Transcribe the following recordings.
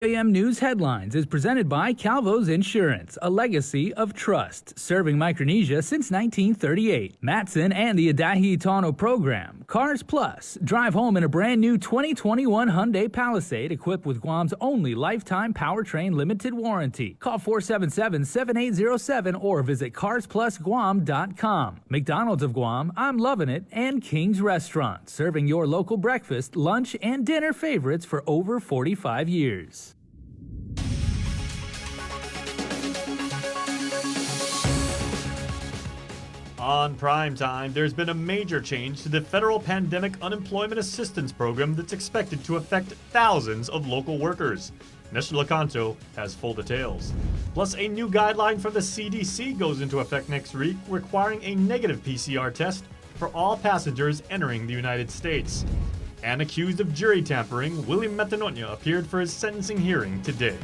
KUAM News Headlines is presented by Calvo's Insurance, a legacy of trust, serving Micronesia since 1938. Matson and the Adahi Tano program. Cars Plus. Drive home in a brand new 2021 Hyundai Palisade equipped with Guam's only lifetime powertrain limited warranty. Call 477-7807 or visit carsplusguam.com. McDonald's of Guam, I'm loving it, and King's Restaurant, serving your local breakfast, lunch, and dinner favorites for over 45 years. On prime time, there's been a major change to the federal pandemic unemployment assistance program that's expected to affect thousands of local workers. Mr. Lecanto has full details. Plus, a new guideline from the CDC goes into effect next week, requiring a negative PCR test for all passengers entering the United States. And accused of jury tampering, William Metanonia appeared for his sentencing hearing today.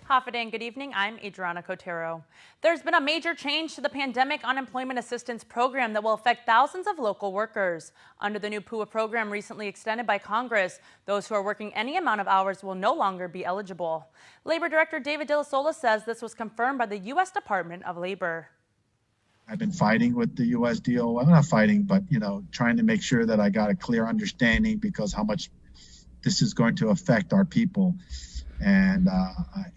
Hafaday, good evening. I'm Adriana Cotero. There's been a major change to the Pandemic Unemployment Assistance Program that will affect thousands of local workers. Under the new PUA program recently extended by Congress, those who are working any amount of hours will no longer be eligible. Labor Director David De La Sola says this was confirmed by the U.S. Department of Labor. I've been fighting with the U.S. DOL. I'm not fighting, but, trying to make sure that I got a clear understanding because how much this is going to affect our people. And,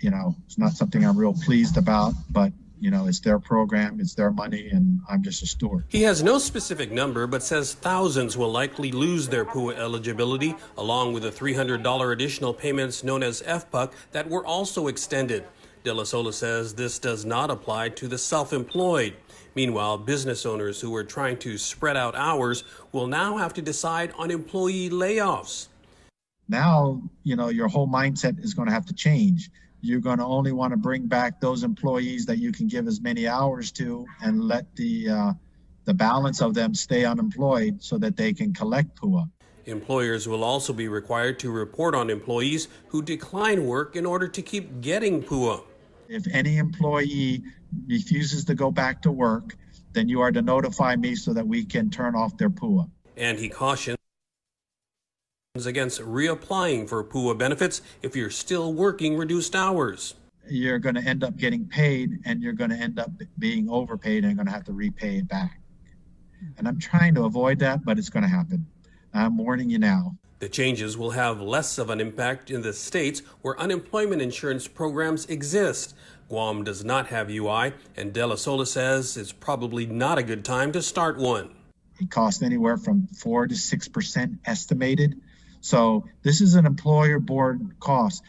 it's not something I'm real pleased about, but, it's their program, it's their money, and I'm just a steward. He has no specific number, but says thousands will likely lose their PUA eligibility, along with the $300 additional payments known as FPUC that were also extended. De La Sola says this does not apply to the self-employed. Meanwhile, business owners who are trying to spread out hours will now have to decide on employee layoffs. Now, your whole mindset is going to have to change. You're going to only want to bring back those employees that you can give as many hours to and let the balance of them stay unemployed so that they can collect PUA. Employers will also be required to report on employees who decline work in order to keep getting PUA. If any employee refuses to go back to work, then you are to notify me so that we can turn off their PUA. And he cautions against reapplying for PUA benefits if you're still working reduced hours. You're going to end up getting paid and you're going to end up being overpaid and you're going to have to repay it back. And I'm trying to avoid that, but it's going to happen. I'm warning you now. The changes will have less of an impact in the states where unemployment insurance programs exist. Guam does not have UI, and De La Sola says it's probably not a good time to start one. It costs anywhere from 4 to 6% estimated. So this is an employer board cost,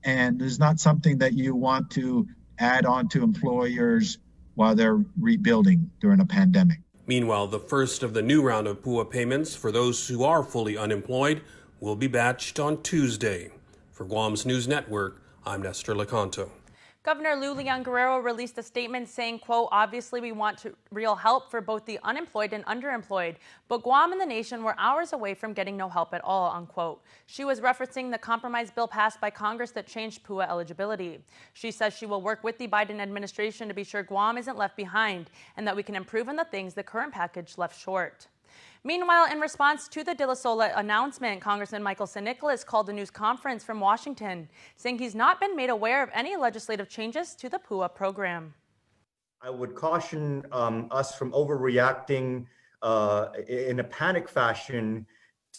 and it's not something that you want to add on to employers while they're rebuilding during a pandemic. Meanwhile, the first of the new round of PUA payments for those who are fully unemployed will be batched on Tuesday. For Guam's News Network, I'm Nestor Lecanto. Governor Lou Leon Guerrero released a statement saying, quote, obviously we want real help for both the unemployed and underemployed, but Guam and the nation were hours away from getting no help at all, unquote. She was referencing the compromise bill passed by Congress that changed PUA eligibility. She says she will work with the Biden administration to be sure Guam isn't left behind and that we can improve on the things the current package left short. Meanwhile, in response to the De La Sola announcement, Congressman Michael San Nicolas called a news conference from Washington, saying he's not been made aware of any legislative changes to the PUA program. I would caution us from overreacting in a panic fashion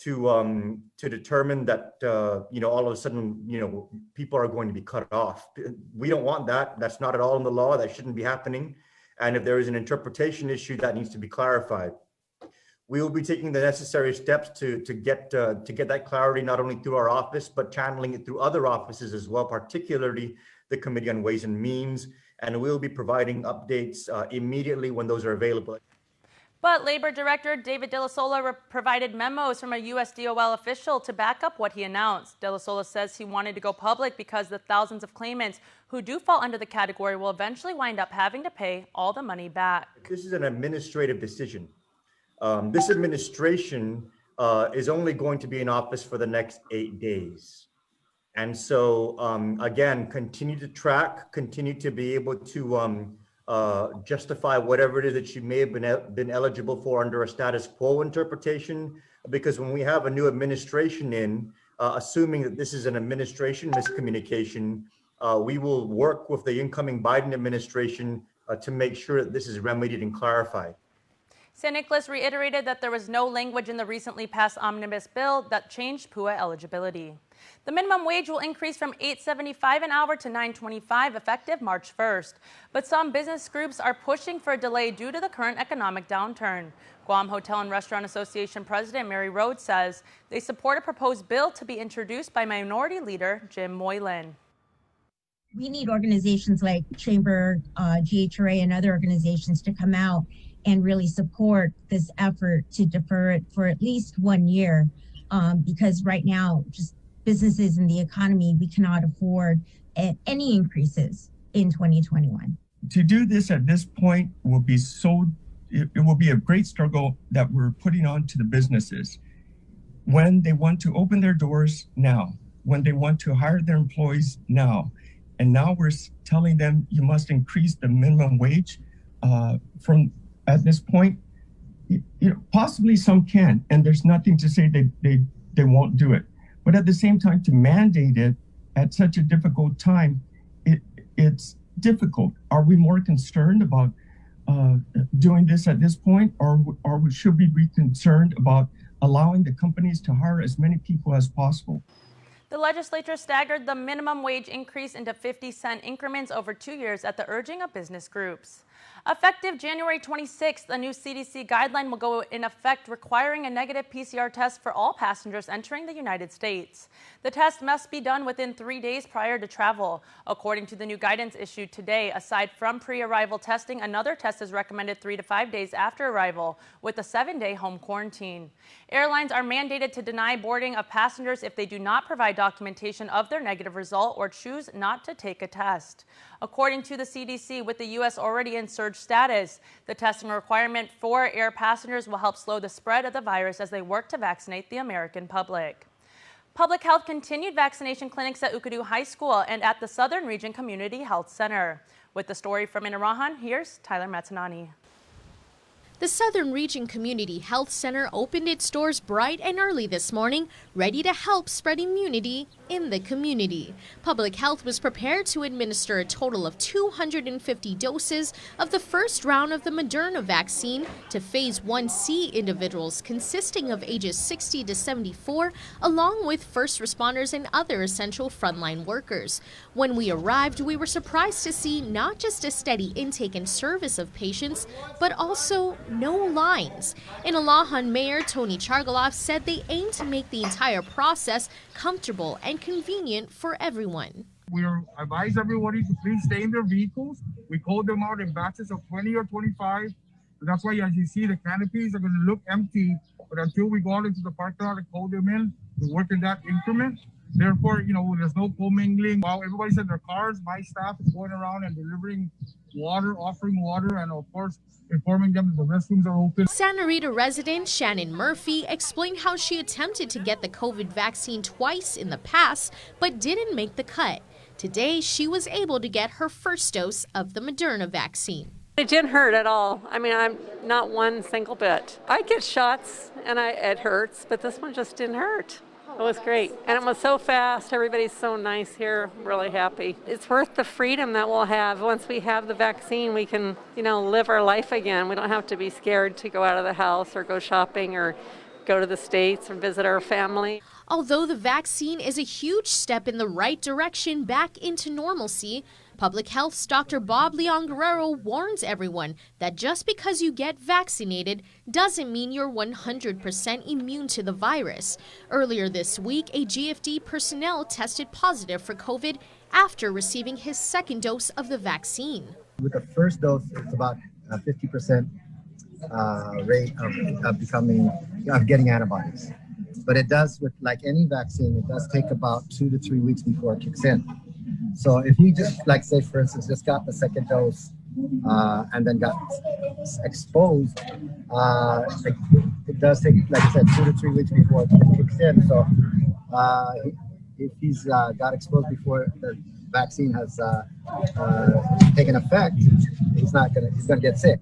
to determine that all of a sudden people are going to be cut off. We don't want that. That's not at all in the law. That shouldn't be happening. And if there is an interpretation issue, that needs to be clarified. We will be taking the necessary steps to get that clarity, not only through our office, but channeling it through other offices as well, particularly the Committee on Ways and Means. And we'll be providing updates immediately when those are available. But Labor Director David De La Sola provided memos from a U.S. DOL official to back up what he announced. De La Sola says he wanted to go public because the thousands of claimants who do fall under the category will eventually wind up having to pay all the money back. This is an administrative decision. This administration is only going to be in office for the next 8 days. And so, again, continue to track, continue to be able to justify whatever it is that you may have been eligible for under a status quo interpretation, because when we have a new administration in, assuming that this is an administration miscommunication, we will work with the incoming Biden administration to make sure that this is remedied and clarified. St. Nicholas reiterated that there was no language in the recently passed omnibus bill that changed PUA eligibility. The minimum wage will increase from $8.75 an hour to $9.25 effective March 1st, but some business groups are pushing for a delay due to the current economic downturn. Guam Hotel and Restaurant Association President Mary Rhodes says they support a proposed bill to be introduced by Minority Leader Jim Moylan. We need organizations like Chamber, GHRA, and other organizations to come out and really support this effort to defer it for at least 1 year, because right now, just businesses in the economy, we cannot afford any increases in 2021. To do this at this point will be it will be a great struggle that we're putting on to the businesses. When they want to open their doors now, when they want to hire their employees now, and now we're telling them you must increase the minimum wage from at this point, possibly some can, and there's nothing to say they won't do it. But at the same time, to mandate it at such a difficult time, it's difficult. Are we more concerned about doing this at this point, or should we be concerned about allowing the companies to hire as many people as possible? The legislature staggered the minimum wage increase into 50-cent increments over 2 years at the urging of business groups. Effective January 26th, a new CDC guideline will go in effect requiring a negative PCR test for all passengers entering the United States. The test must be done within 3 days prior to travel. According to the new guidance issued today, aside from pre-arrival testing, another test is recommended 3 to 5 days after arrival with a 7-day home quarantine. Airlines are mandated to deny boarding of passengers if they do not provide documentation of their negative result or choose not to take a test. According to the CDC, with the U.S. already in surge status, the testing requirement for air passengers will help slow the spread of the virus as they work to vaccinate the American public. Public Health continued vaccination clinics at Ukadu High School and at the Southern Region Community Health Center. With the story from Inarahan, here's Tyler Matsanani. The Southern Region Community Health Center opened its doors bright and early this morning, ready to help spread immunity in the community. Public Health was prepared to administer a total of 250 doses of the first round of the Moderna vaccine to Phase 1C individuals consisting of ages 60 to 74, along with first responders and other essential frontline workers. When we arrived, we were surprised to see not just a steady intake and service of patients, but also no lines. Inalahan Mayor Tony Chargaloff said they aim to make the entire process comfortable and convenient for everyone. We advise everybody to please stay in their vehicles. We call them out in batches of 20 or 25. That's why, as you see, the canopies are going to look empty. But until we go out into the parking lot and call them in, we work in that increment. Therefore, there's no commingling. While everybody's in their cars, my staff is going around and delivering water, offering water, and of course, informing them that the restrooms are open. Santa Rita resident Shannon Murphy explained how she attempted to get the COVID vaccine twice in the past, but didn't make the cut. Today, she was able to get her first dose of the Moderna vaccine. It didn't hurt at all. I mean, I'm not one single bit. I get shots and it hurts, but this one just didn't hurt. It was great. And it was so fast. Everybody's so nice here. Really happy. It's worth the freedom that we'll have. Once we have the vaccine, we can, live our life again. We don't have to be scared to go out of the house or go shopping or go to the States or visit our family. Although the vaccine is a huge step in the right direction back into normalcy, Public Health's Dr. Bob Leon Guerrero warns everyone that just because you get vaccinated doesn't mean you're 100% immune to the virus. Earlier this week, a GFD personnel tested positive for COVID after receiving his second dose of the vaccine. With the first dose, it's about a 50% rate of getting antibodies. But it does, with like any vaccine, it does take about 2 to 3 weeks before it kicks in. So if you just, say, for instance, just got the second dose and then got exposed, it does take, like I said, 2 to 3 weeks before it kicks in. So if he's got exposed before the vaccine has taken effect, he's going to get sick.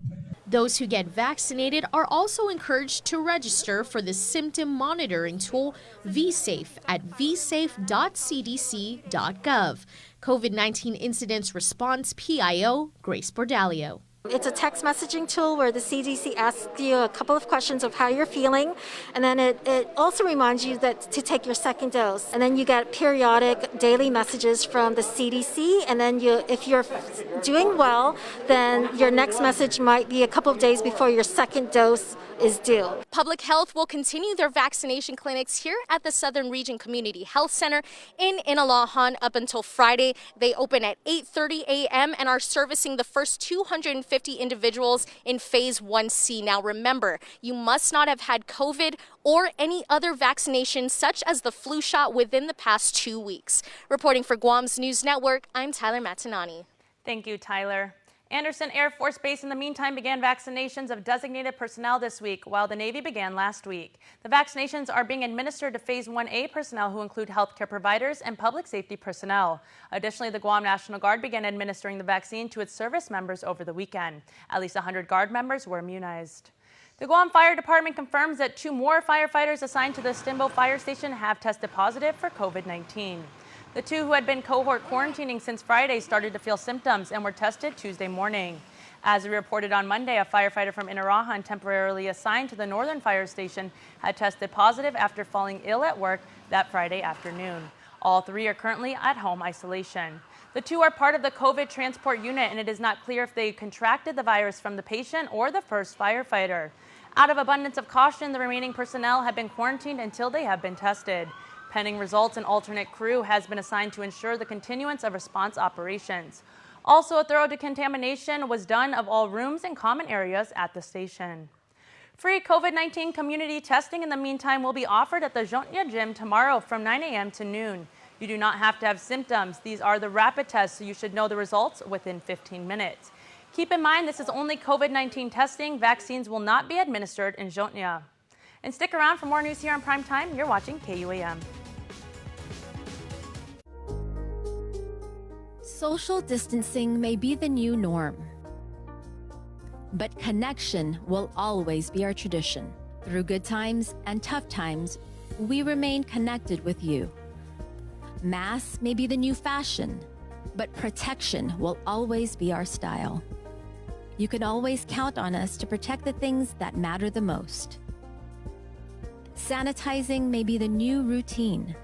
Those who get vaccinated are also encouraged to register for the symptom monitoring tool vSafe at vsafe.cdc.gov. COVID-19 Incidents Response PIO, Grace Bordalio. It's a text messaging tool where the CDC asks you a couple of questions of how you're feeling, and then it also reminds you that to take your second dose. And then you get periodic daily messages from the CDC, and then if you're doing well, then your next message might be a couple of days before your second dose is due. Public Health will continue their vaccination clinics here at the Southern Region Community Health Center in Inalahan up until Friday. They open at 8:30 a.m. and are servicing the first 250 individuals in Phase 1C. Now remember, you must not have had COVID or any other vaccination such as the flu shot within the past 2 weeks. Reporting for Guam's News Network, I'm Tyler Matanani. Thank you, Tyler. Anderson Air Force Base in the meantime began vaccinations of designated personnel this week, while the Navy began last week. The vaccinations are being administered to Phase 1A personnel who include healthcare providers and public safety personnel. Additionally, the Guam National Guard began administering the vaccine to its service members over the weekend. At least 100 Guard members were immunized. The Guam Fire Department confirms that 2 more firefighters assigned to the Stimbo Fire Station have tested positive for COVID-19. The 2 who had been cohort quarantining since Friday started to feel symptoms and were tested Tuesday morning. As we reported on Monday, a firefighter from Inarajan temporarily assigned to the Northern Fire Station had tested positive after falling ill at work that Friday afternoon. All 3 are currently at home isolation. The 2 are part of the COVID transport unit, and it is not clear if they contracted the virus from the patient or the first firefighter. Out of abundance of caution, the remaining personnel have been quarantined until they have been tested. Pending results, an alternate crew has been assigned to ensure the continuance of response operations. Also, a thorough decontamination was done of all rooms and common areas at the station. Free COVID-19 community testing in the meantime will be offered at the Jontya Gym tomorrow from 9 a.m. to noon. You do not have to have symptoms. These are the rapid tests, so you should know the results within 15 minutes. Keep in mind, this is only COVID-19 testing. Vaccines will not be administered in Jontya. And stick around for more news here on Prime Time. You're watching KUAM. Social distancing may be the new norm, but connection will always be our tradition. Through good times and tough times, we remain connected with you. Masks may be the new fashion, but protection will always be our style. You can always count on us to protect the things that matter the most. Sanitizing may be the new routine,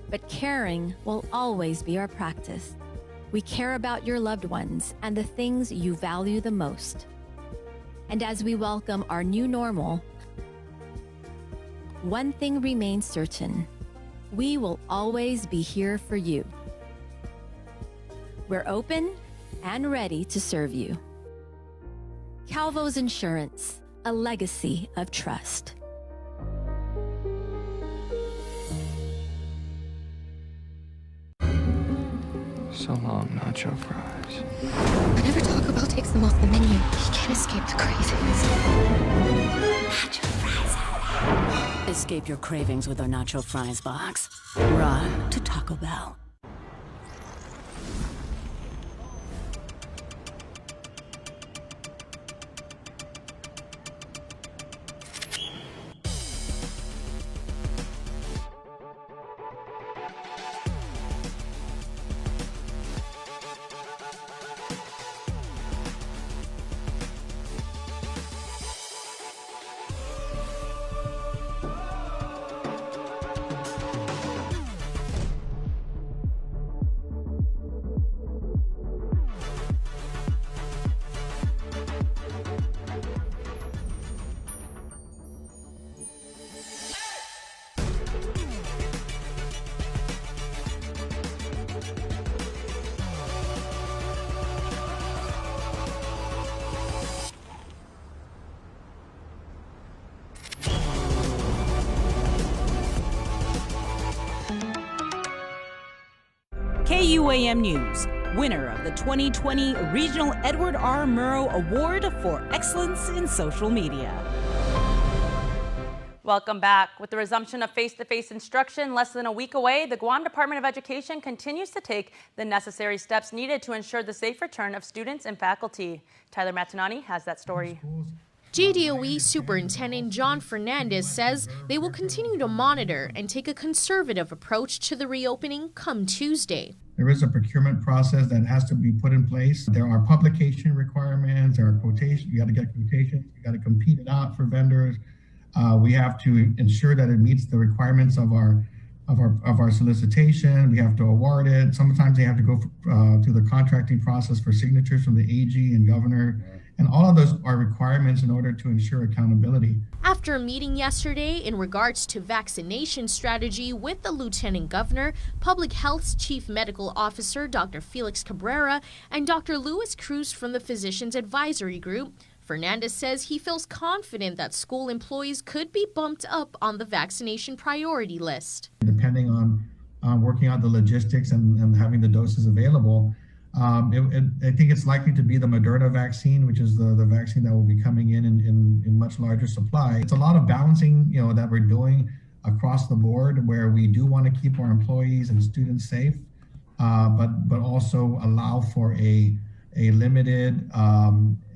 but caring will always be our practice. We care about your loved ones and the things you value the most. And as we welcome our new normal, one thing remains certain: we will always be here for you. We're open and ready to serve you. Calvo's Insurance, a legacy of trust. So long, nacho fries. Whenever Taco Bell takes them off the menu, he can't escape the cravings. Nacho fries. Escape your cravings with our nacho fries box. Run to Taco Bell. KUAM News, winner of the 2020 Regional Edward R. Murrow Award for Excellence in Social Media. Welcome back. With the resumption of face-to-face instruction less than a week away, the Guam Department of Education continues to take the necessary steps needed to ensure the safe return of students and faculty. Tyler Matanani has that story. JDOE Superintendent John Fernandez says they will continue to monitor and take a conservative approach to the reopening come Tuesday. There is a procurement process that has to be put in place. There are publication requirements, there are quotations, you got to get quotations, you got to compete it out for vendors. We have to ensure that it meets the requirements of our solicitation. We have to award it. Sometimes they have to go through the contracting process for signatures from the AG and governor. And all of those are requirements in order to ensure accountability. After a meeting yesterday in regards to vaccination strategy with the Lieutenant Governor, Public Health's Chief Medical Officer Dr. Felix Cabrera, and Dr. Louis Cruz from the Physicians Advisory Group, Fernandez says he feels confident that school employees could be bumped up on the vaccination priority list. Depending on working out the logistics and having the doses available, I think it's likely to be the Moderna vaccine, which is the vaccine that will be coming in much larger supply. It's a lot of balancing, that we're doing across the board, where we do want to keep our employees and students safe, but also allow for a limited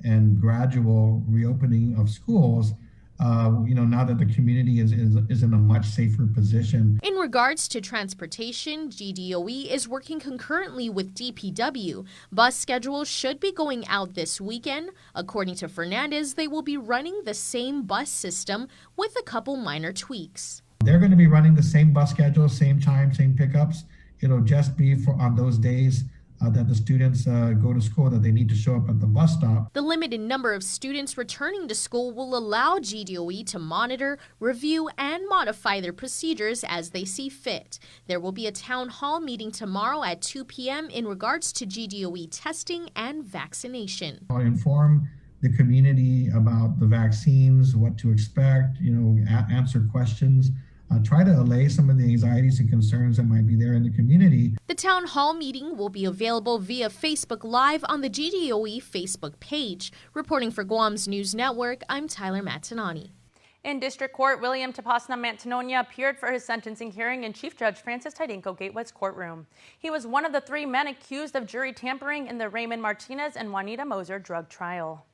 and gradual reopening of schools. Now that the community is in a much safer position. In regards to transportation, GDOE is working concurrently with DPW. Bus schedules should be going out this weekend. According to Fernandez, they will be running the same bus system with a couple minor tweaks. They're going to be running the same bus schedule, same time, same pickups. It'll just be on those days that the students go to school, that they need to show up at the bus stop. The limited number of students returning to school will allow GDOE to monitor, review, and modify their procedures as they see fit. There will be a town hall meeting tomorrow at 2 p.m. in regards to GDOE testing and vaccination. I'll inform the community about the vaccines, what to expect, answer questions. Try to allay some of the anxieties and concerns that might be there in the community. The town hall meeting will be available via Facebook Live on the GDOE Facebook page. Reporting for Guam's News Network, I'm Tyler Matanani. In District Court, William Tapasna Mantanonia appeared for his sentencing hearing in Chief Judge Francis Tidinco Gateway's courtroom. He was one of the 3 men accused of jury tampering in the Raymond Martinez and Juanita Moser drug trial.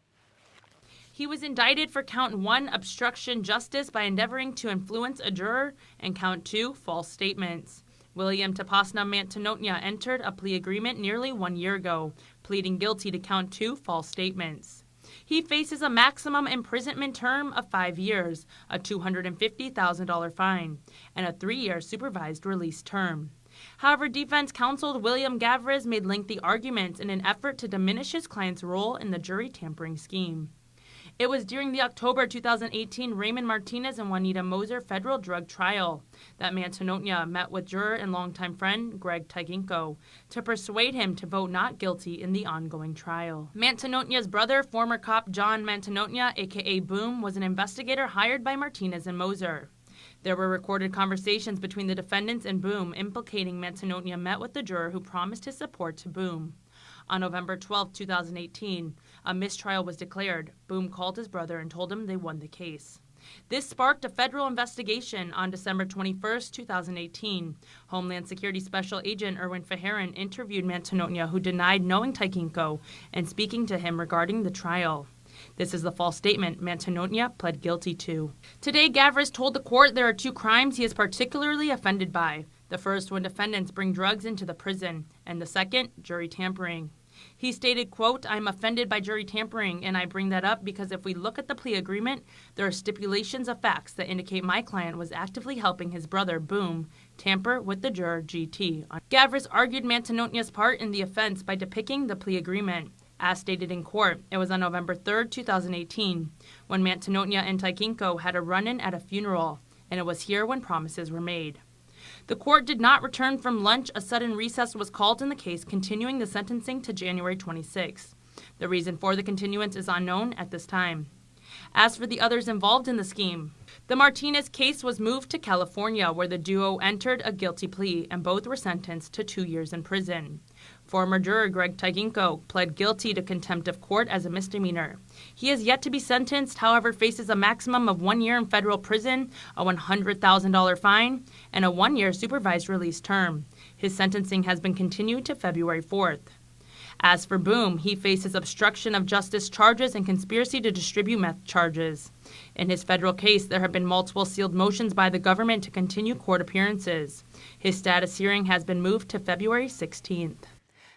He was indicted for count 1, obstruction justice by endeavoring to influence a juror, and count 2, false statements. William Tapasna Mantanonia entered a plea agreement nearly 1 year ago, pleading guilty to count 2, false statements. He faces a maximum imprisonment term of 5 years, a $250,000 fine, and a 3-year supervised release term. However, defense counsel William Gavriz made lengthy arguments in an effort to diminish his client's role in the jury tampering scheme. It was during the October 2018 Raymond Martinez and Juanita Moser federal drug trial that Mantanonia met with juror and longtime friend Greg Tidinco to persuade him to vote not guilty in the ongoing trial. Mantanonia's brother, former cop John Mantanonia, aka Boom, was an investigator hired by Martinez and Moser. There were recorded conversations between the defendants and Boom implicating Mantanonia met with the juror who promised his support to Boom. On November 12, 2018, a mistrial was declared. Boom called his brother and told him they won the case. This sparked a federal investigation on December 21, 2018. Homeland Security Special Agent Erwin Fajarin interviewed Mantanonia, who denied knowing Tidinco and speaking to him regarding the trial. This is the false statement Mantanonia pled guilty to. Today, Gavriz told the court there are 2 crimes he is particularly offended by. The first, when defendants bring drugs into the prison, and the second, jury tampering. He stated, quote, "I'm offended by jury tampering, and I bring that up because if we look at the plea agreement, there are stipulations of facts that indicate my client was actively helping his brother, Boom, tamper with the juror, GT." Gavriz argued Mantanonia's part in the offense by depicting the plea agreement. As stated in court, it was on November 3, 2018, when Mantanonia and Tidinco had a run-in at a funeral, and it was here when promises were made. The court did not return from lunch. A sudden recess was called in the case, continuing the sentencing to January 26. The reason for the continuance is unknown at this time. As for the others involved in the scheme, the Martinez case was moved to California, where the duo entered a guilty plea and both were sentenced to 2 years in prison. Former juror Greg Taginko pled guilty to contempt of court as a misdemeanor. He is yet to be sentenced, however, faces a maximum of 1 year in federal prison, a $100,000 fine, and a 1-year supervised release term. His sentencing has been continued to February 4th. As for Boom, he faces obstruction of justice charges and conspiracy to distribute meth charges. In his federal case, there have been multiple sealed motions by the government to continue court appearances. His status hearing has been moved to February 16th.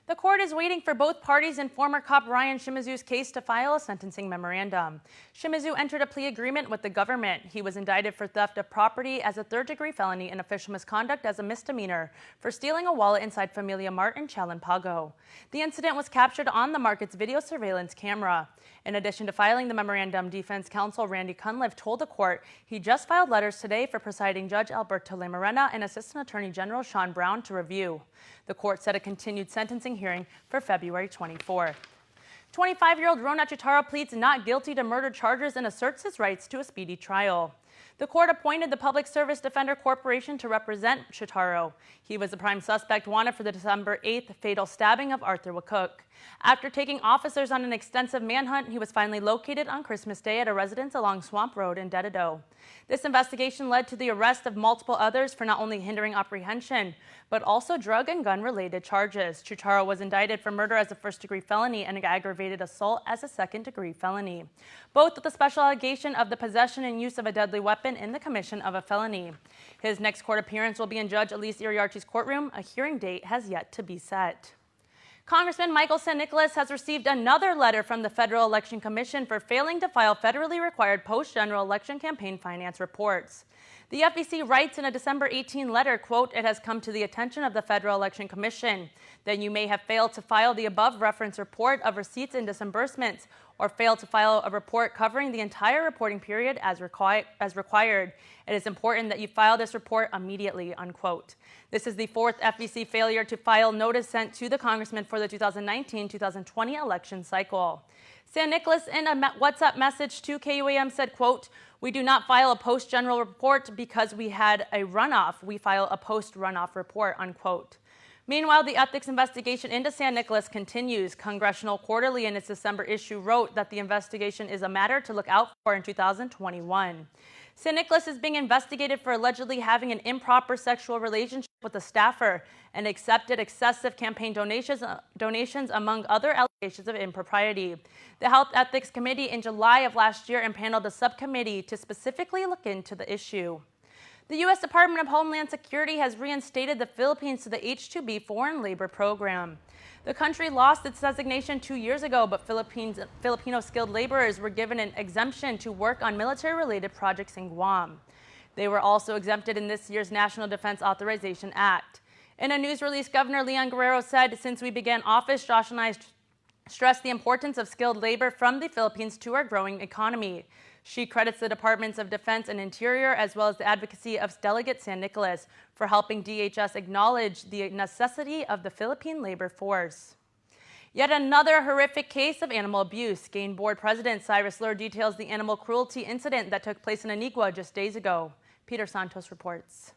The court is waiting for both parties in former cop Ryan Shimizu's case to file a sentencing memorandum. Shimizu entered a plea agreement with the government. He was indicted for theft of property as a third-degree felony and official misconduct as a misdemeanor for stealing a wallet inside Familia Mart in Chalanpago. The incident was captured on the market's video surveillance camera. In addition to filing the memorandum, defense counsel Randy Cunliffe told the court he just filed letters today for presiding Judge Alberto Lemarena and Assistant Attorney General Sean Brown to review. The court set a continued sentencing hearing for February 24th. 25-year-old Ronachitara pleads not guilty to murder charges and asserts his rights to a speedy trial. The court appointed the Public Service Defender Corporation to represent Chitaro. He was the prime suspect wanted for the December 8th fatal stabbing of Arthur Wakuk. After taking officers on an extensive manhunt, he was finally located on Christmas Day at a residence along Swamp Road in Dededo. This investigation led to the arrest of multiple others for not only hindering apprehension, but also drug and gun-related charges. Chitaro was indicted for murder as a first-degree felony and aggravated assault as a second-degree felony, both with the special allegation of the possession and use of a deadly weapon in the commission of a felony. His next court appearance will be in Judge Elise Iriarchi's courtroom. A hearing date has yet to be set. Congressman Michael San Nicolas has received another letter from the Federal Election Commission for failing to file federally required post-general election campaign finance reports. The FEC writes in a December 18 letter, quote, "It has come to the attention of the Federal Election Commission that you may have failed to file the above reference report of receipts and disbursements or failed to file a report covering the entire reporting period as required. It is important that you file this report immediately," unquote. This is the fourth FEC failure to file notice sent to the congressman for the 2019-2020 election cycle. San Nicolas, in a WhatsApp message to KUAM, said, quote, "We do not file a post-general report because we had a runoff. We file a post-runoff report," unquote. Meanwhile, the ethics investigation into San Nicolas continues. Congressional Quarterly in its December issue wrote that the investigation is a matter to look out for in 2021. San Nicolas is being investigated for allegedly having an improper sexual relationship with a staffer and accepted excessive campaign donations among other allegations of impropriety. The Health Ethics Committee in July of last year impaneled a subcommittee to specifically look into the issue. The U.S. Department of Homeland Security has reinstated the Philippines to the H-2B foreign labor program. The country lost its designation 2 years ago, but Filipino skilled laborers were given an exemption to work on military-related projects in Guam. They were also exempted in this year's National Defense Authorization Act. In a news release, Governor Leon Guerrero said, "Since we began office, Josh and I stressed the importance of skilled labor from the Philippines to our growing economy." She credits the Departments of Defense and Interior, as well as the advocacy of Delegate San Nicolas, for helping DHS acknowledge the necessity of the Philippine labor force. Yet another horrific case of animal abuse. GAIN Board President Cyrus Lur details the animal cruelty incident that took place in Anigua just days ago. Peter Santos reports.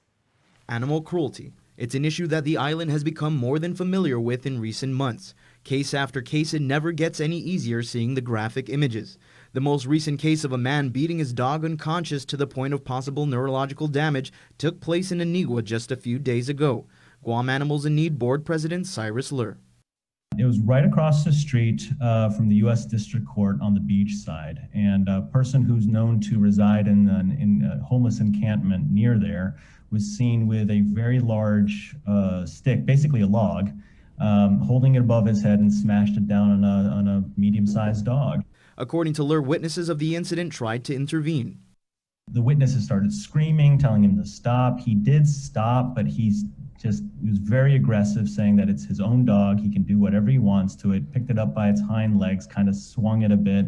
Animal cruelty. It's an issue that the island has become more than familiar with in recent months. Case after case, it never gets any easier seeing the graphic images. The most recent case of a man beating his dog unconscious to the point of possible neurological damage took place in Anigua just a few days ago. Guam Animals in Need Board President Cyrus Lur. It was right across the street from the U.S. District Court on the beach side, and a person who's known to reside in a homeless encampment near there was seen with a very large stick, basically a log, holding it above his head and smashed it down on a medium-sized dog. According to Lur, witnesses of the incident tried to intervene. The witnesses started screaming, telling him to stop. He did stop, but he was very aggressive, saying that it's his own dog. He can do whatever he wants to it. Picked it up by its hind legs, kind of swung it a bit,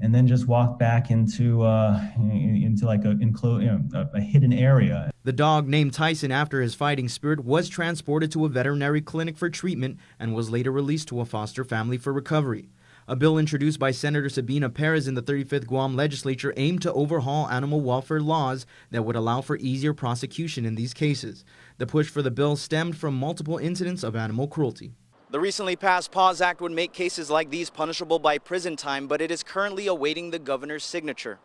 and then just walked back into like a hidden area. The dog, named Tyson after his fighting spirit, was transported to a veterinary clinic for treatment and was later released to a foster family for recovery. A bill introduced by Senator Sabina Perez in the 35th Guam legislature aimed to overhaul animal welfare laws that would allow for easier prosecution in these cases. The push for the bill stemmed from multiple incidents of animal cruelty. The recently passed PAWS Act would make cases like these punishable by prison time, but it is currently awaiting the governor's signature.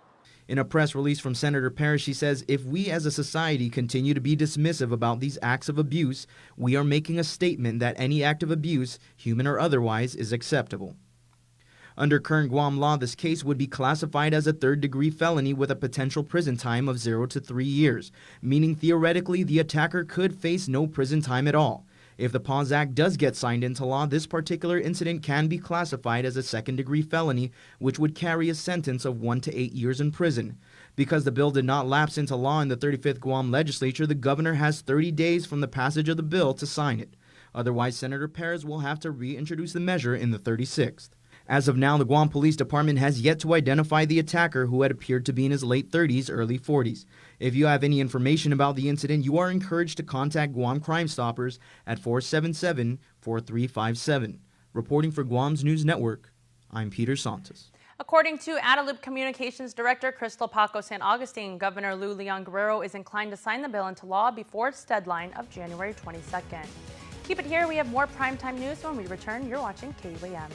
In a press release from Senator Perez, she says, if we as a society continue to be dismissive about these acts of abuse, we are making a statement that any act of abuse, human or otherwise, is acceptable. Under current Guam law, this case would be classified as a third-degree felony with a potential prison time of 0 to 3 years, meaning theoretically the attacker could face no prison time at all. If the PAWS Act does get signed into law, this particular incident can be classified as a second-degree felony, which would carry a sentence of 1 to 8 years in prison. Because the bill did not lapse into law in the 35th Guam legislature, the governor has 30 days from the passage of the bill to sign it. Otherwise, Senator Perez will have to reintroduce the measure in the 36th. As of now, the Guam Police Department has yet to identify the attacker, who had appeared to be in his late 30s, early 40s. If you have any information about the incident, you are encouraged to contact Guam Crime Stoppers at 477-4357. Reporting for Guam's News Network, I'm Peter Santos. According to Adelup Communications Director Crystal Paco San Augustine, Governor Lou Leon Guerrero is inclined to sign the bill into law before its deadline of January 22nd. Keep it here. We have more primetime news when we return. You're watching KUAM.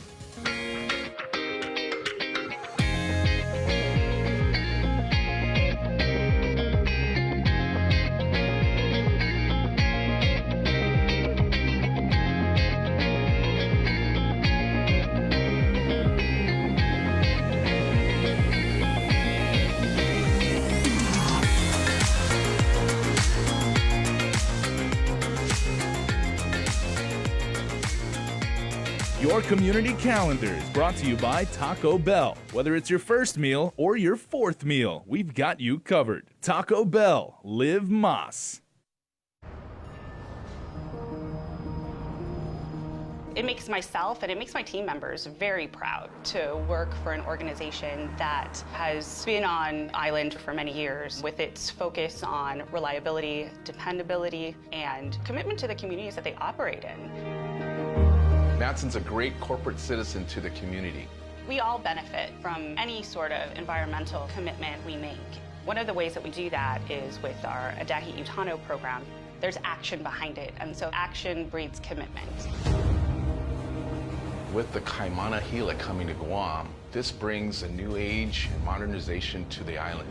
Your community calendar is brought to you by Taco Bell. Whether it's your first meal or your fourth meal, we've got you covered. Taco Bell, live Mas. It makes myself and it makes my team members very proud to work for an organization that has been on island for many years with its focus on reliability, dependability, and commitment to the communities that they operate in. Matson's a great corporate citizen to the community. We all benefit from any sort of environmental commitment we make. One of the ways that we do that is with our Adahi Utano program. There's action behind it, and so action breeds commitment. With the Kaimana Hila coming to Guam, this brings a new age and modernization to the island.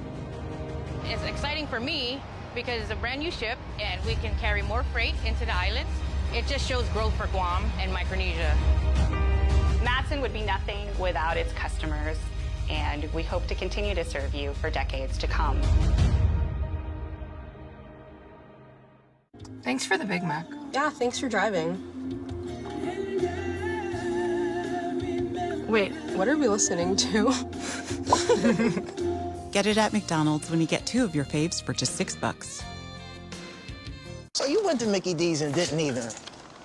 It's exciting for me because it's a brand new ship and we can carry more freight into the islands. It just shows growth for Guam and Micronesia. Matson would be nothing without its customers, and we hope to continue to serve you for decades to come. Thanks for the Big Mac. Yeah, thanks for driving. Wait, what are we listening to? Get it at McDonald's when you get 2 of your faves for just $6. So you went to Mickey D's and didn't either.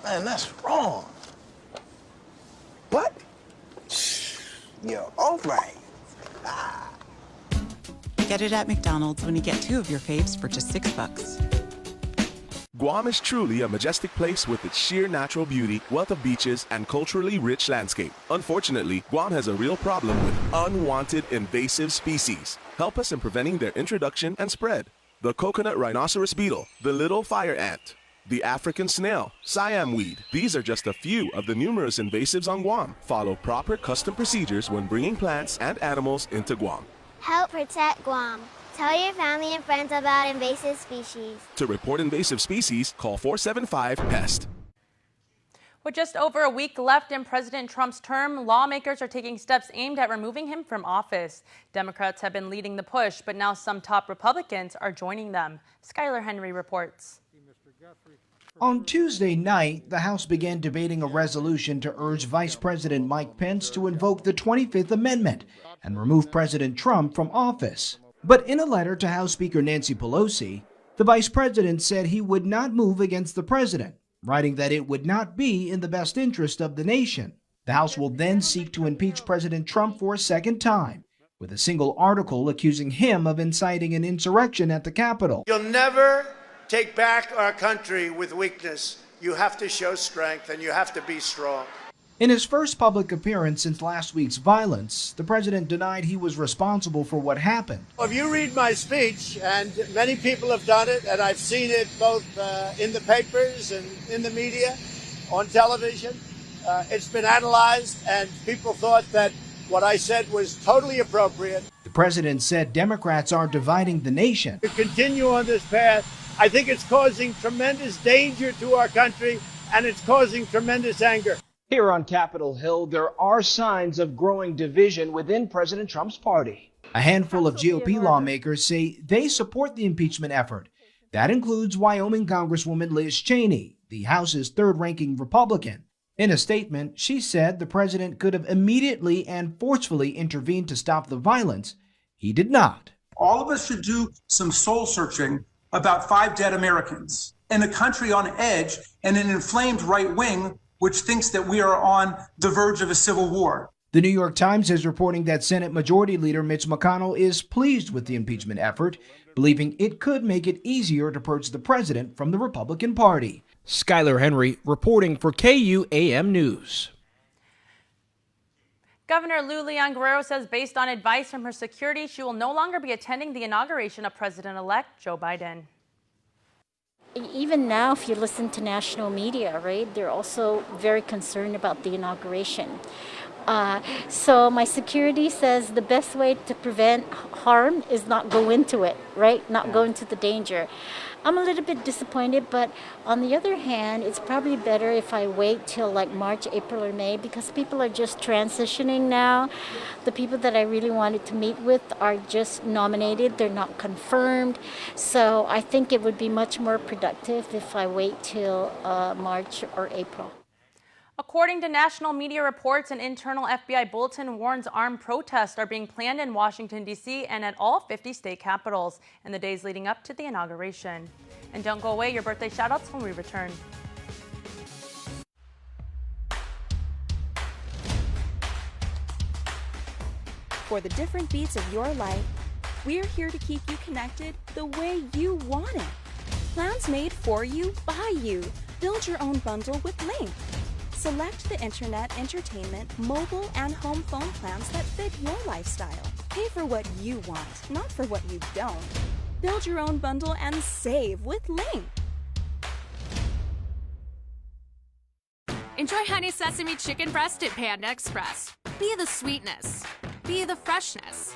Man, that's wrong. But, you're all right. Get it at McDonald's when you get 2 of your faves for just $6. Guam is truly a majestic place with its sheer natural beauty, wealth of beaches, and culturally rich landscape. Unfortunately, Guam has a real problem with unwanted invasive species. Help us in preventing their introduction and spread. The coconut rhinoceros beetle, the little fire ant, the African snail, Siam weed. These are just a few of the numerous invasives on Guam. Follow proper custom procedures when bringing plants and animals into Guam. Help protect Guam. Tell your family and friends about invasive species. To report invasive species, call 475-PEST. With just over a week left in President Trump's term, lawmakers are taking steps aimed at removing him from office. Democrats have been leading the push, but now some top Republicans are joining them. Skylar Henry reports. On Tuesday night, the House began debating a resolution to urge Vice President Mike Pence to invoke the 25th Amendment and remove President Trump from office. But in a letter to House Speaker Nancy Pelosi, the vice president said he would not move against the president, writing that it would not be in the best interest of the nation. The House will then seek to impeach President Trump for a second time, with a single article accusing him of inciting an insurrection at the Capitol. You'll never take back our country with weakness. You have to show strength and you have to be strong. In his first public appearance since last week's violence, the president denied he was responsible for what happened. If you read my speech, and many people have done it, and I've seen it both in the papers and in the media, on television, it's been analyzed, and people thought that what I said was totally appropriate. The president said Democrats are dividing the nation. To continue on this path, I think it's causing tremendous danger to our country, and it's causing tremendous anger. Here on Capitol Hill, there are signs of growing division within President Trump's party. A handful of GOP lawmakers say they support the impeachment effort. That includes Wyoming Congresswoman Liz Cheney, the House's third-ranking Republican. In a statement, she said the president could have immediately and forcefully intervened to stop the violence. He did not. All of us should do some soul searching about 5 dead Americans in a country on edge and an inflamed right wing which thinks that we are on the verge of a civil war. The New York Times is reporting that Senate Majority Leader Mitch McConnell is pleased with the impeachment effort, believing it could make it easier to purge the president from the Republican Party. Skylar Henry reporting for KUAM News. Governor Lou Leon Guerrero says based on advice from her security, she will no longer be attending the inauguration of President-elect Joe Biden. Even now, if you listen to national media, right, they're also very concerned about the inauguration. So my security says the best way to prevent harm is not go into it, right? Not go into the danger. I'm a little bit disappointed, but on the other hand, it's probably better if I wait till like March, April, or May, because people are just transitioning now. The people that I really wanted to meet with are just nominated. They're not confirmed. So I think it would be much more productive if I wait till March or April. According to national media reports, an internal FBI bulletin warns armed protests are being planned in Washington, D.C. and at all 50 state capitals in the days leading up to the inauguration. And don't go away, your birthday shoutouts when we return. For the different beats of your life, we're here to keep you connected the way you want it. Plans made for you, by you. Build your own bundle with Link. Select the internet, entertainment, mobile, and home phone plans that fit your lifestyle. Pay for what you want, not for what you don't. Build your own bundle and save with Link. Enjoy honey sesame chicken breast at Panda Express. Be the sweetness. Be the freshness.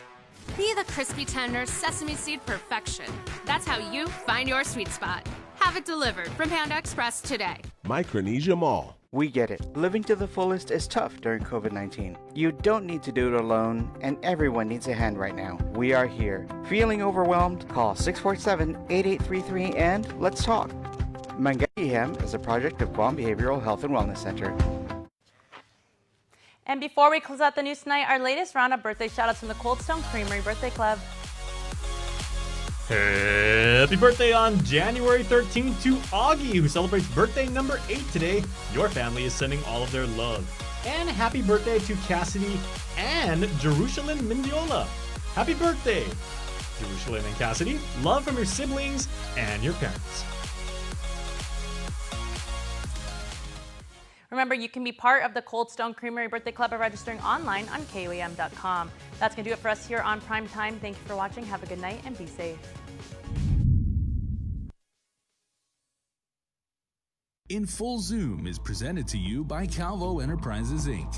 Be the crispy tender sesame seed perfection. That's how you find your sweet spot. Have it delivered from Panda Express today. Micronesia Mall. We get it. Living to the fullest is tough during COVID-19. You don't need to do it alone, and everyone needs a hand right now. We are here. Feeling overwhelmed? Call 647-8833 and let's talk. Mangaihem is a project of Guam Behavioral Health and Wellness Center. And before we close out the news tonight, our latest round of birthday shoutouts from the Coldstone Creamery Birthday Club. Happy birthday on January 13th to Augie, who celebrates birthday number 8 today. Your family is sending all of their love. And happy birthday to Cassidy and Jerusalem Mendiola. Happy birthday, Jerusalem and Cassidy. Love from your siblings and your parents. Remember, you can be part of the Coldstone Creamery Birthday Club by registering online on KUAM.com. That's going to do it for us here on Prime Time. Thank you for watching. Have a good night and be safe. In Full Zoom is presented to you by Calvo Enterprises, Inc.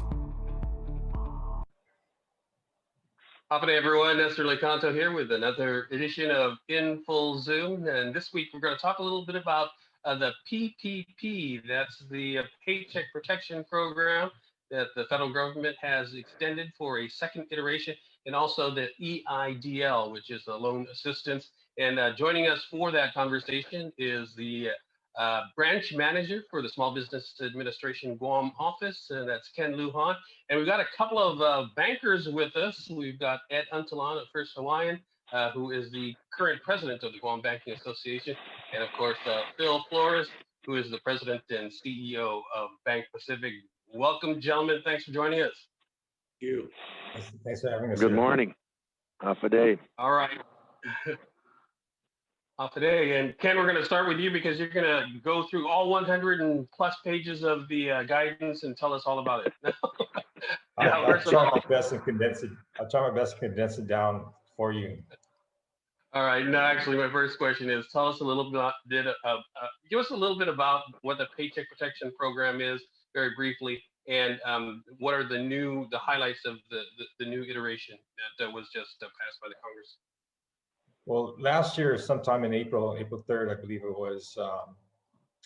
Happy day, everyone. Nestor Lecanto here with another edition of In Full Zoom. And this week, we're going to talk a little bit about the PPP. That's the Paycheck Protection Program that the federal government has extended for a second iteration, and also the EIDL, which is the loan assistance. And joining us for that conversation is the branch manager for the Small Business Administration Guam office, and that's Ken Lujan. And we've got a couple of bankers with us. We've got Ed Untalan of First Hawaiian, who is the current president of the Guam Banking Association, and of course, Phil Flores, who is the president and CEO of Bank Pacific. Welcome, gentlemen. Thanks for joining us. Thank you. Thanks for having us. Good morning. Half a day. All right. today. And Ken, we're going to start with you because you're going to go through all 100 and plus pages of the guidance and tell us all about it. I'll try my best to condense it down for you. All right. No, actually, my first question is: tell us a little bit. Give us a little bit about what the Paycheck Protection Program is, very briefly, and what are the highlights of the new iteration that was just passed by the Congress. Well, last year, sometime in April 3rd, I believe it was,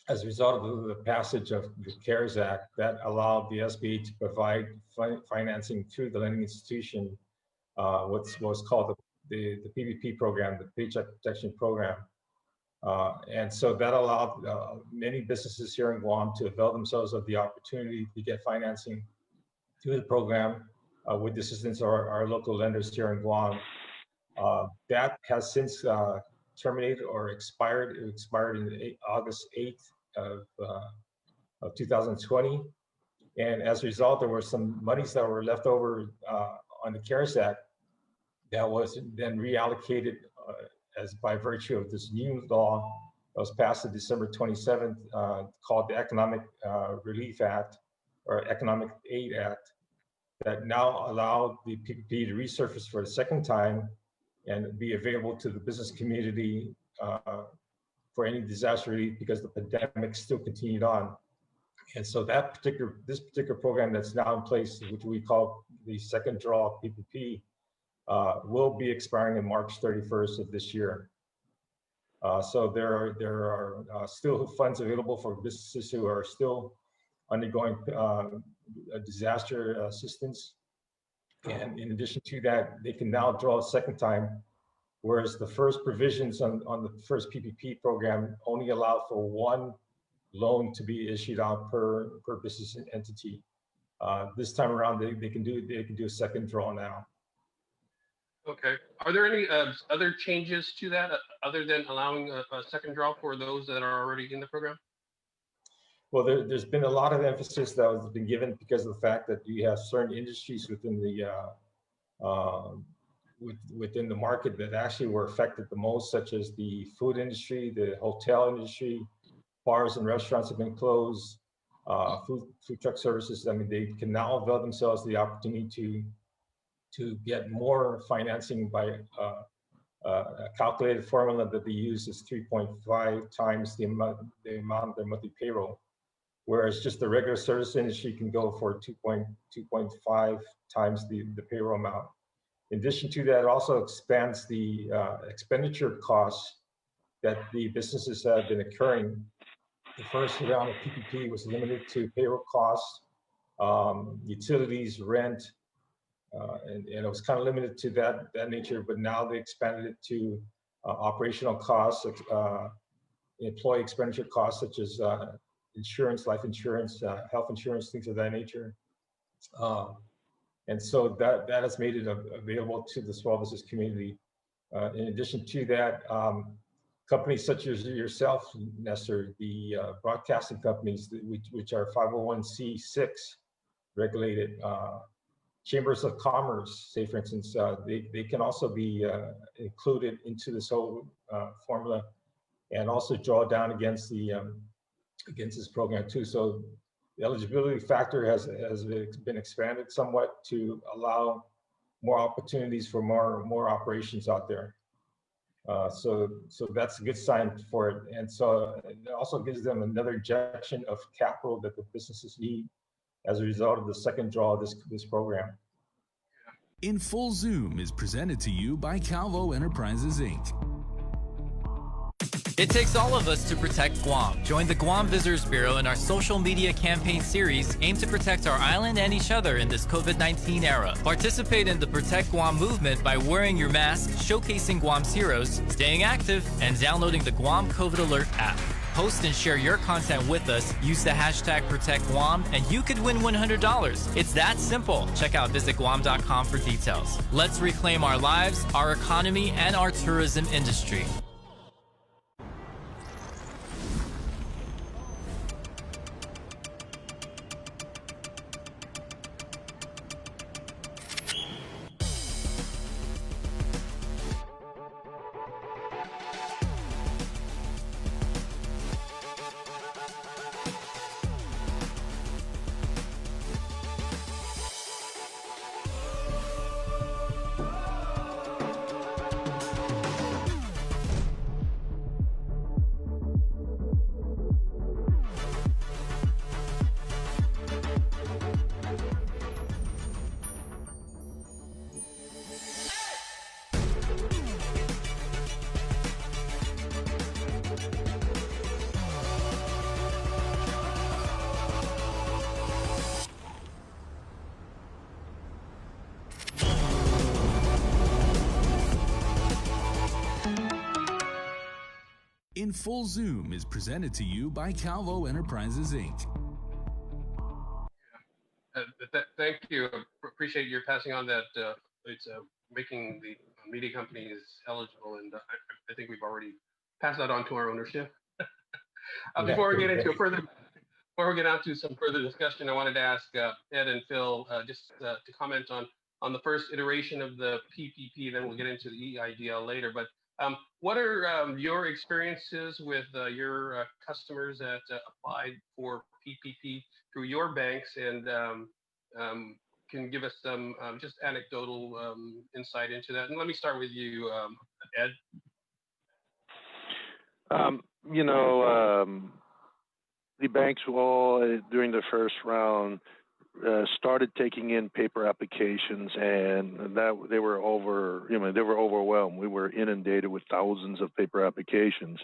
as a result of the passage of the CARES Act, that allowed the SBA to provide financing through the lending institution, what's called the PPP program, the Paycheck Protection Program. And so that allowed many businesses here in Guam to avail themselves of the opportunity to get financing through the program with the assistance of our local lenders here in Guam. That has since terminated or expired. It expired in August 8th of 2020. And as a result, there were some monies that were left over on the CARES Act that was then reallocated as by virtue of this new law that was passed on December 27th, called the Economic Relief Act or Economic Aid Act, that now allowed the PPP to resurface for the second time and be available to the business community for any disaster relief because the pandemic still continued on. And so this particular program that's now in place, which we call the second draw PPP, will be expiring on March 31st of this year. So there are still funds available for businesses who are still undergoing disaster assistance. And in addition to that, they can now draw a second time, whereas the first provisions on the first PPP program only allowed for one loan to be issued out per business entity. This time around, they can do a second draw now. Okay. Are there any other changes to that other than allowing a second draw for those that are already in the program? Well, there's been a lot of emphasis that has been given because of the fact that you have certain industries within the market that actually were affected the most, such as the food industry, the hotel industry, bars and restaurants have been closed, food truck services. I mean, they can now avail themselves of the opportunity to get more financing by a calculated formula that they use is 3.5 times the amount of their monthly payroll, whereas just the regular service industry can go for 2.5 times the payroll amount. In addition to that, it also expands the expenditure costs that the businesses have been incurring. The first round of PPP was limited to payroll costs, utilities, rent, and it was kind of limited to that nature, but now they expanded it to operational costs, employee expenditure costs such as insurance, life insurance, health insurance, things of that nature. And so that has made it available to the small business community. In addition to that, companies such as yourself, Nestor, the broadcasting companies, which are 501c6 regulated, chambers of commerce, say for instance, they can also be included into this whole formula and also draw down against this program too. So the eligibility factor has been expanded somewhat to allow more opportunities for more operations out there. So that's a good sign for it. And so it also gives them another injection of capital that the businesses need as a result of the second draw of this program. In Full Zoom is presented to you by Calvo Enterprises, Inc. It takes all of us to protect Guam. Join the Guam Visitors Bureau in our social media campaign series aimed to protect our island and each other in this COVID-19 era. Participate in the Protect Guam movement by wearing your mask, showcasing Guam's heroes, staying active, and downloading the Guam COVID Alert app. Post and share your content with us, use the hashtag ProtectGuam, and you could win $100. It's that simple. Check out visitguam.com for details. Let's reclaim our lives, our economy, and our tourism industry. In Full Zoom is presented to you by Calvo Enterprises, Inc. Thank you. Appreciate your passing on that. It's making the media companies eligible, and I think we've already passed that on to our ownership. Before we get into some further discussion, I wanted to ask Ed and Phil just to comment on the first iteration of the PPP. Then we'll get into the EIDL later. But what are your experiences with your customers that applied for PPP through your banks, and can give us some just anecdotal insight into that? And let me start with you, Ed. The banks all, during the first round, started taking in paper applications, and they were overwhelmed. We were inundated with thousands of paper applications.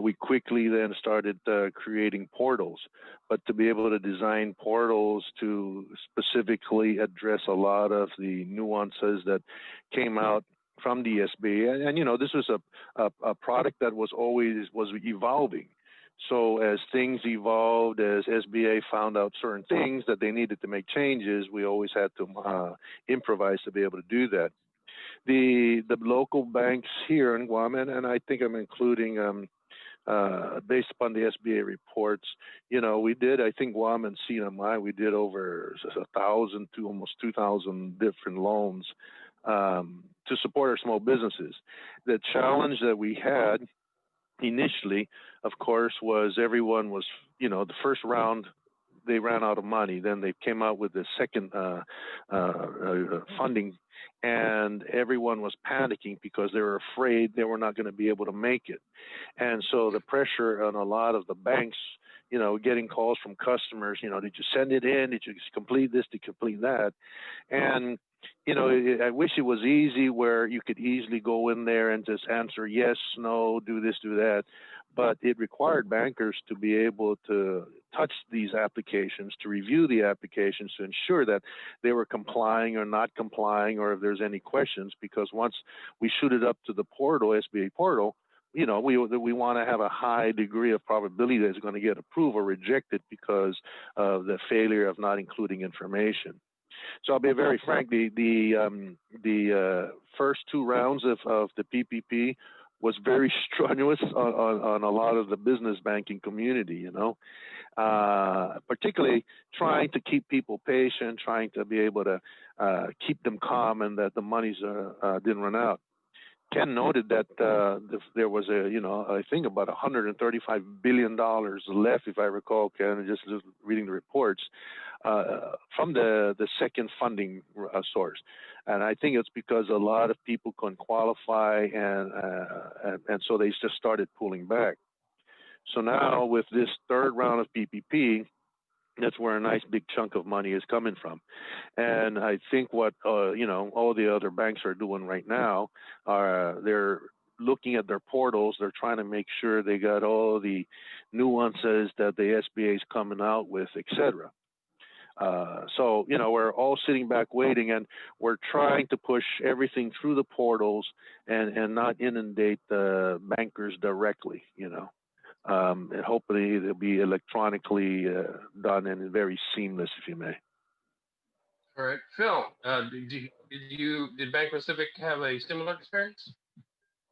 We quickly then started creating portals, but to be able to design portals to specifically address a lot of the nuances that came out from the SBA, and this was a product that was evolving. So as things evolved, as SBA found out certain things that they needed to make changes, we always had to improvise to be able to do that. The local banks here in Guam, and I think I'm including, based upon the SBA reports, we did, I think Guam and CNMI, we did over 1,000 to almost 2,000 different loans to support our small businesses. The challenge that we had initially, of course, was everyone was, the first round, they ran out of money. Then they came out with the second funding, and everyone was panicking because they were afraid they were not going to be able to make it. And so the pressure on a lot of the banks, getting calls from customers, did you send it in? Did you complete this? Did you complete that? And I wish it was easy where you could easily go in there and just answer yes, no, do this, do that. But it required bankers to be able to touch these applications, to review the applications, to ensure that they were complying or not complying, or if there's any questions, because once we shoot it up to the portal, SBA portal, we want to have a high degree of probability that it's going to get approved or rejected because of the failure of not including information. So I'll be very frank, the first two rounds of the PPP was very strenuous on a lot of the business banking community, particularly trying to keep people patient, trying to be able to keep them calm and that the monies didn't run out. Ken noted that there was I think about $135 billion left, if I recall, Ken, just reading the reports, from the second funding source. And I think it's because a lot of people couldn't qualify, and so they just started pulling back. So now with this third round of PPP, that's where a nice big chunk of money is coming from. And I think what, all the other banks are doing right now are they're looking at their portals. They're trying to make sure they got all the nuances that the SBA is coming out with, et cetera. So, we're all sitting back waiting, and we're trying to push everything through the portals and not inundate the bankers directly, and hopefully it'll be electronically done and very seamless, if you may. All right, Phil, did Bank Pacific have a similar experience?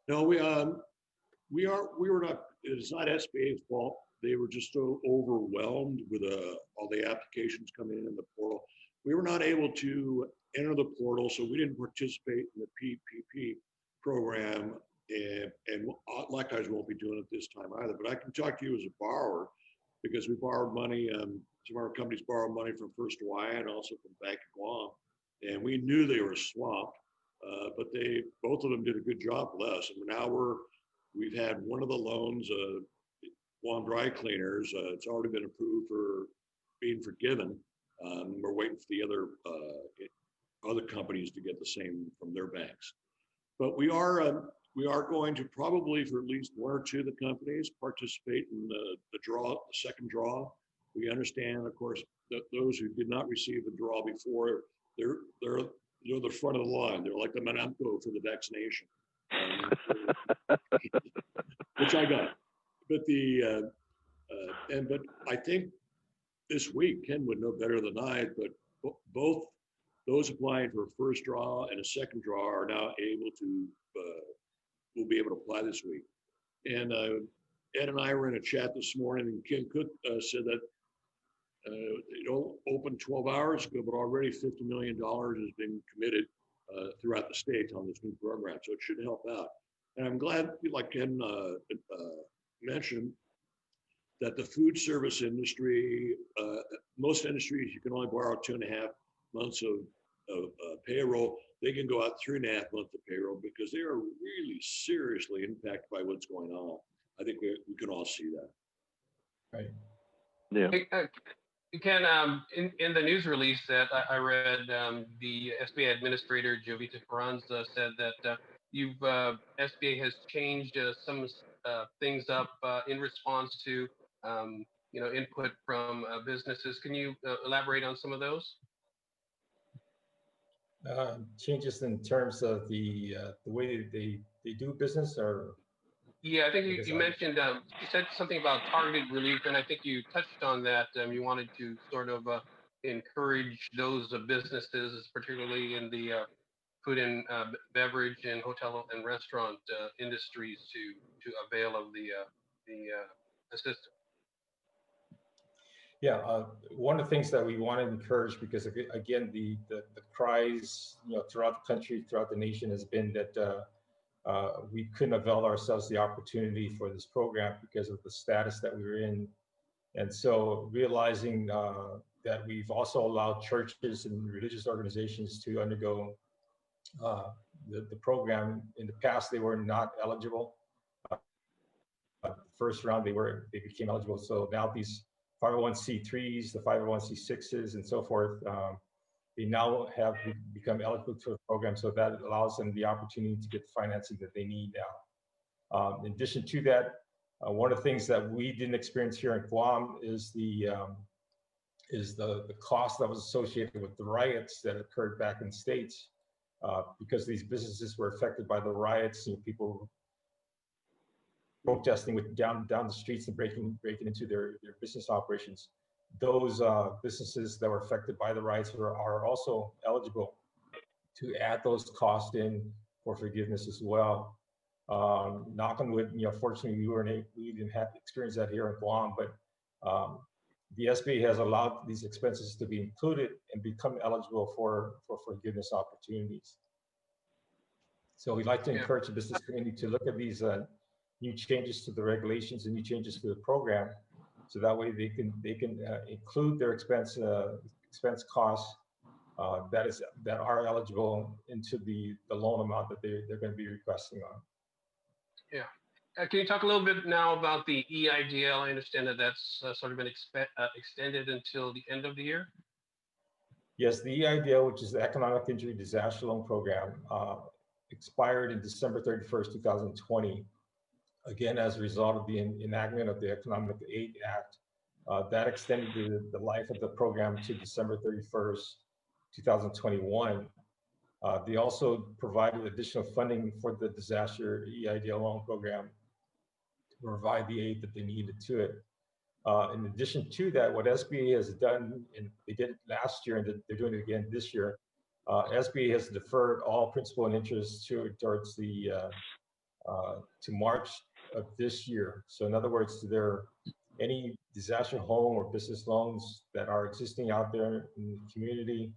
No, we were not. It's not SBA's fault. They were just so overwhelmed with all the applications coming in the portal. We were not able to enter the portal, so we didn't participate in the PPP program. And likewise, won't be doing it this time either. But I can talk to you as a borrower, because we borrowed money. Some of our companies borrowed money from First Hawaiian and also from Bank of Guam, and we knew they were swamped. But both of them did a good job with us. And now we've had one of the loans, Guam Dry Cleaners. It's already been approved for being forgiven. We're waiting for the other companies to get the same from their banks. But we are going to probably, for at least one or two of the companies, participate in the second draw. We understand, of course, that those who did not receive the draw before, they're the front of the line. They're like the Manamco for the vaccination. which I got. But but I think this week, Ken would know better than I, but both those applying for a first draw and a second draw are now able to, will be able to apply this week. And Ed and I were in a chat this morning, and Ken Cook said that open 12 hours ago, but already $50 million has been committed throughout the state on this new program. So it should help out. And I'm glad, like Ken mentioned, that the food service industry, most industries, you can only borrow 2.5 months of payroll. They can go out 3.5 months of payroll because they are really seriously impacted by what's going on. I think we can all see that. Right. Yeah. Hey, Ken, in the news release that I read, the SBA Administrator Jovita Carranza said that SBA has changed some things up in response to input from businesses. Can you elaborate on some of those? Changes in terms of the way they do business, or? Yeah, I think you mentioned, you said something about targeted relief, and I think you touched on that. You wanted to sort of encourage those businesses, particularly in the food and beverage and hotel and restaurant industries, to avail of the assistance. Yeah, one of the things that we want to encourage, because again, the cries, throughout the country, throughout the nation, has been that we couldn't avail ourselves the opportunity for this program because of the status that we were in. And so realizing that we've also allowed churches and religious organizations to undergo the program. In the past, they were not eligible. The first round, they became eligible. So now these 501c3s, the 501c6s, and so forth, they now have become eligible to a program, so that allows them the opportunity to get the financing that they need now. In addition to that, one of the things that we didn't experience here in Guam is the cost that was associated with the riots that occurred back in the States, because these businesses were affected by the riots. People protesting down the streets and breaking into their business operations. Those businesses that were affected by the riots are also eligible to add those costs in for forgiveness as well. Knock on wood, fortunately we didn't have experience that here in Guam, but the SBA has allowed these expenses to be included and become eligible for forgiveness opportunities. So we'd like to encourage the business community to look at these new changes to the regulations and new changes to the program, so that way they can include their expense costs that are eligible into the loan amount that they're going to be requesting on. Yeah. Can you talk a little bit now about the EIDL? I understand that that's sort of been extended until the end of the year. Yes, the EIDL, which is the Economic Injury Disaster Loan Program, expired in December 31st, 2020. Again, as a result of the enactment of the Economic Aid Act, that extended the life of the program to December 31st, 2021. They also provided additional funding for the disaster EIDL loan program to provide the aid that they needed to it. In addition to that, what SBA has done, and they did it last year and they're doing it again this year, SBA has deferred all principal and interest towards to March of this year. So in other words, any disaster home or business loans that are existing out there in the community,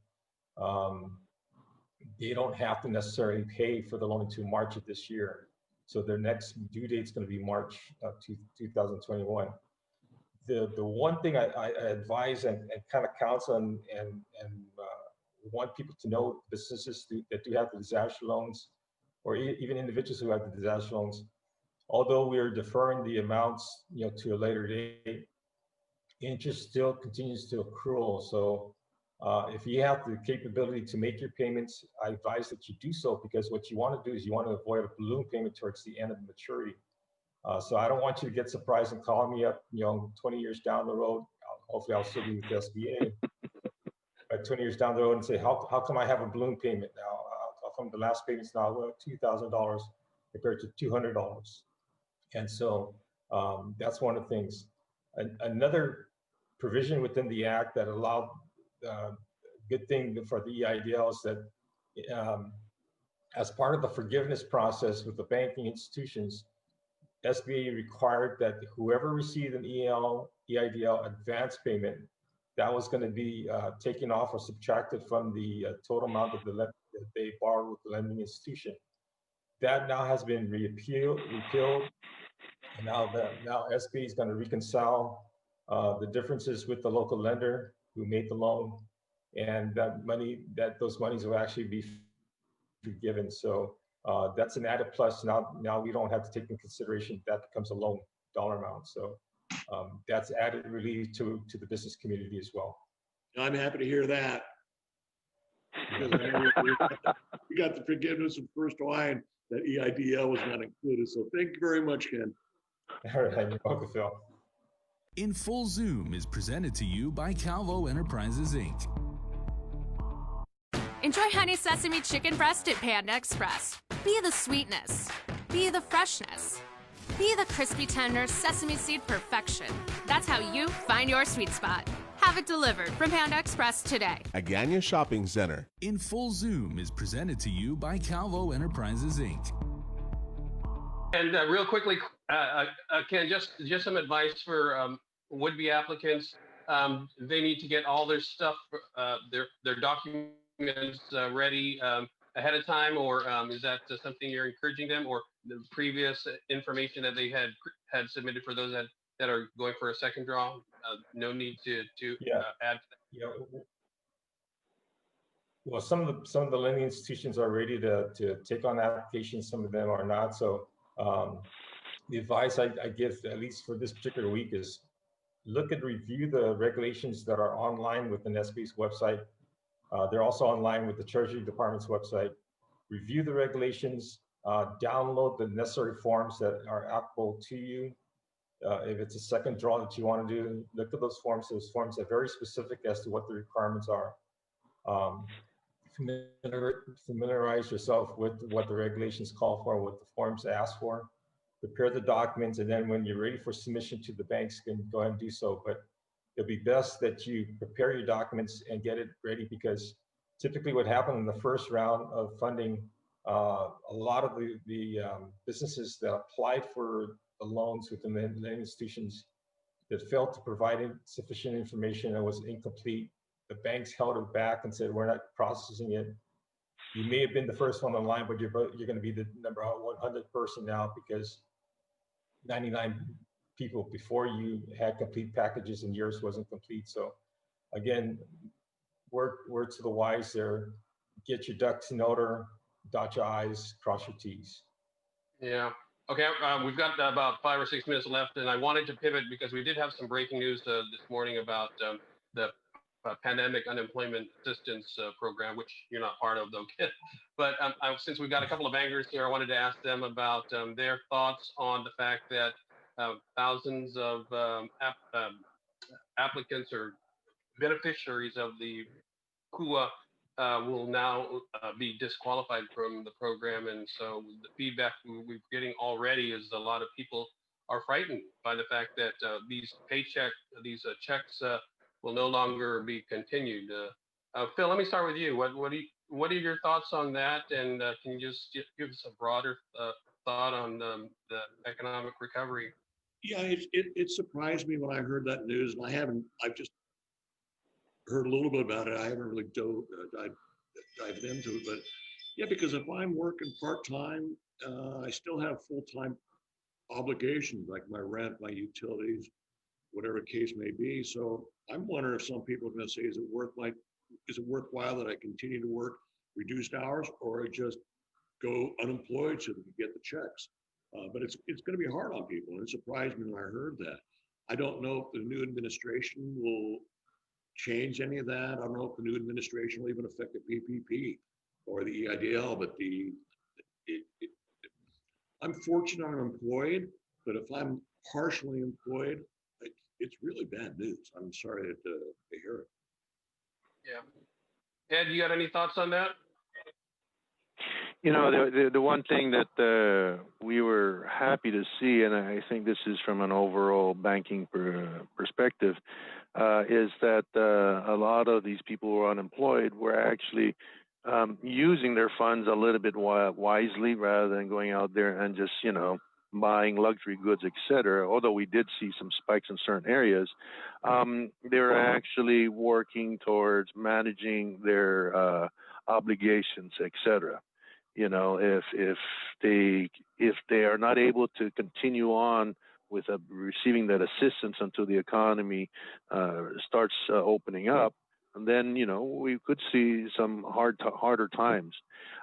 they don't have to necessarily pay for the loan until March of this year. So their next due date is going to be March of 2021. The one thing I advise and kind of counsel and want people to know, businesses that do have the disaster loans, or even individuals who have the disaster loans, although we are deferring the amounts, to a later date, interest still continues to accrue. So if you have the capability to make your payments, I advise that you do so, because what you want to do is you want to avoid a balloon payment towards the end of maturity. So I don't want you to get surprised and call me up, 20 years down the road. Hopefully I'll still be with the SBA. But 20 years down the road and say, how come I have a balloon payment now? How come the last payment's now $2,000? compared to $200. And so that's one of the things. Another provision within the act that allowed good thing for the EIDL is that as part of the forgiveness process with the banking institutions, SBA required that whoever received an EIDL advance payment, that was going to be taken off or subtracted from the total amount of that they borrowed with the lending institution. That now has been repealed, and now SBA is going to reconcile the differences with the local lender who made the loan, and those monies will actually be forgiven. So that's an added plus. Now we don't have to take into consideration that becomes a loan dollar amount. So that's added relief to the business community as well. I'm happy to hear that. Because I know we got the forgiveness of First Hawaiian, that EIDL was not included. So thank you very much, Ken. All right, you're welcome, Phil. In Full Zoom is presented to you by Calvo Enterprises, Inc. Enjoy honey sesame chicken breast at Panda Express. Be the sweetness. Be the freshness. Be the crispy tender sesame seed perfection. That's how you find your sweet spot. Have it delivered from Panda Express today. Agania Shopping Center. In Full Zoom is presented to you by Calvo Enterprises, Inc. And real quickly, Ken, just some advice for would-be applicants. They need to get all their stuff, their documents ready ahead of time, or is that something you're encouraging them, or the previous information that they had submitted for those that are going for a second draw? No need to add. Yeah. Well, some of the lending institutions are ready to take on applications. Some of them are not. So the advice I give, at least for this particular week, is review the regulations that are online within SBA's website. They're also online with the Treasury Department's website. Review the regulations, download the necessary forms that are applicable to you. If it's a second draw that you want to do, look at those forms. Those forms are very specific as to what the requirements are. Familiarize yourself with what the regulations call for, what the forms ask for. Prepare the documents, and then when you're ready for submission to the banks, you can go ahead and do so. But it'll be best that you prepare your documents and get it ready, because typically what happened in the first round of funding, a lot of the businesses that applied for the loans within the lending institutions that failed to provide sufficient information and was incomplete, the banks held it back and said, we're not processing it. You may have been the first one online, but you're going to be the number 100 person now, because 99 people before you had complete packages and yours wasn't complete. So again, word to the wise there, get your ducks in order, dot your I's, cross your T's. Yeah. Okay, we've got about 5 or 6 minutes left, and I wanted to pivot because we did have some breaking news this morning about the pandemic unemployment assistance program, which you're not part of though, Ken. But since we've got a couple of bankers here, I wanted to ask them about their thoughts on the fact that thousands of applicants or beneficiaries of the KUA will now be disqualified from the program. And so the feedback we're getting already is a lot of people are frightened by the fact that these checks will no longer be continued. Phil, let me start with you. What are your thoughts on that? And can you just give us a broader thought on the economic recovery? Yeah, it surprised me when I heard that news, and I've just heard a little bit about it. I haven't really dived into it, but yeah, because if I'm working part-time, I still have full-time obligations like my rent, my utilities, whatever the case may be. So I'm wondering if some people are going to say, is it worthwhile that I continue to work reduced hours, or I just go unemployed so that we get the checks? But it's going to be hard on people, and it surprised me when I heard that. I don't know if the new administration will change any of that. I don't know if the new administration will even affect the PPP or the EIDL, but I'm fortunate I'm employed, but if I'm partially employed, it's really bad news. I'm sorry to hear it. Yeah. Ed, you got any thoughts on that? You know, the one thing that we were happy to see, and I think this is from an overall banking perspective, is that a lot of these people who are unemployed were actually using their funds a little bit wisely rather than going out there and just, you know, buying luxury goods, etc. Although we did see some spikes in certain areas, they're actually working towards managing their obligations, etc. You know, if they are not able to continue on with receiving that assistance until the economy starts opening up, and then, you know, we could see some harder times.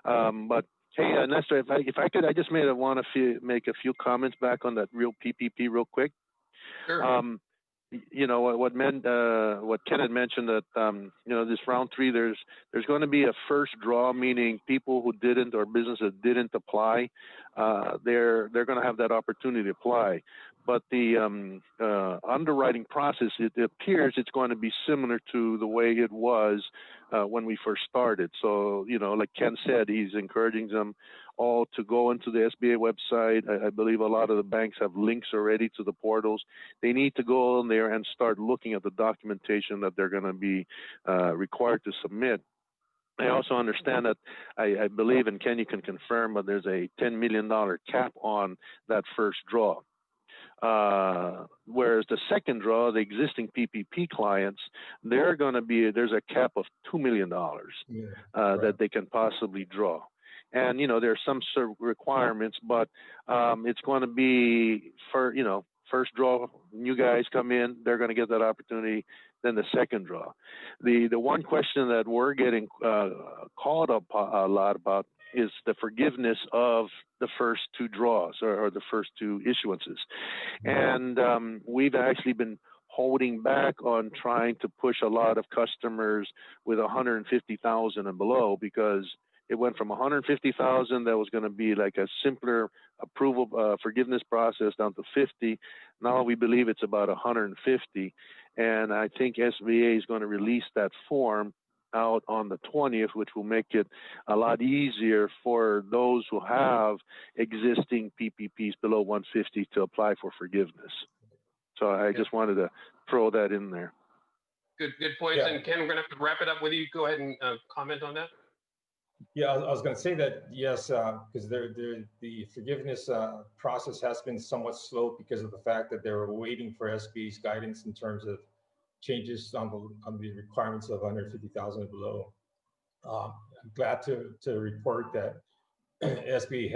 But hey, Nestor, if I could, I just want to make a few comments back on that real PPP real quick. Sure. You know what Ken had mentioned, that you know, this round 3, there's going to be a first draw, meaning people who didn't, or businesses that didn't apply, they're going to have that opportunity to apply. But the underwriting process, it appears it's going to be similar to the way it was when we first started. So, you know, like Ken said, he's encouraging them all to go into the SBA website. I believe a lot of the banks have links already to the portals. They need to go in there and start looking at the documentation that they're going to be required to submit. I also understand that I believe, and Ken, you can confirm, but there's a $10 million cap on that first draw. Whereas the second draw, the existing PPP clients, there's a cap of $2 million that they can possibly draw. And, you know, there's some sort of requirements, but it's going to be first draw, new guys come in, they're going to get that opportunity. Then the second draw. The one question that we're getting called up a lot about is the forgiveness of the first 2 draws or the first 2 issuances. And we've actually been holding back on trying to push a lot of customers with 150,000 and below, because it went from 150,000 that was going to be like a simpler approval forgiveness process down to 50. Now we believe it's about 150, and I think SBA is going to release that form out on the 20th, which will make it a lot easier for those who have existing PPPs below 150 to apply for forgiveness. So I just wanted to throw that in there. Good points. Yeah. And Ken, we're going to have to wrap it up with you. Go ahead and comment on that. Yeah, I was going to say that, yes, because the forgiveness process has been somewhat slow because of the fact that they were waiting for SBA's guidance in terms of changes on the requirements of 150,000 and below. I'm glad to report that SBA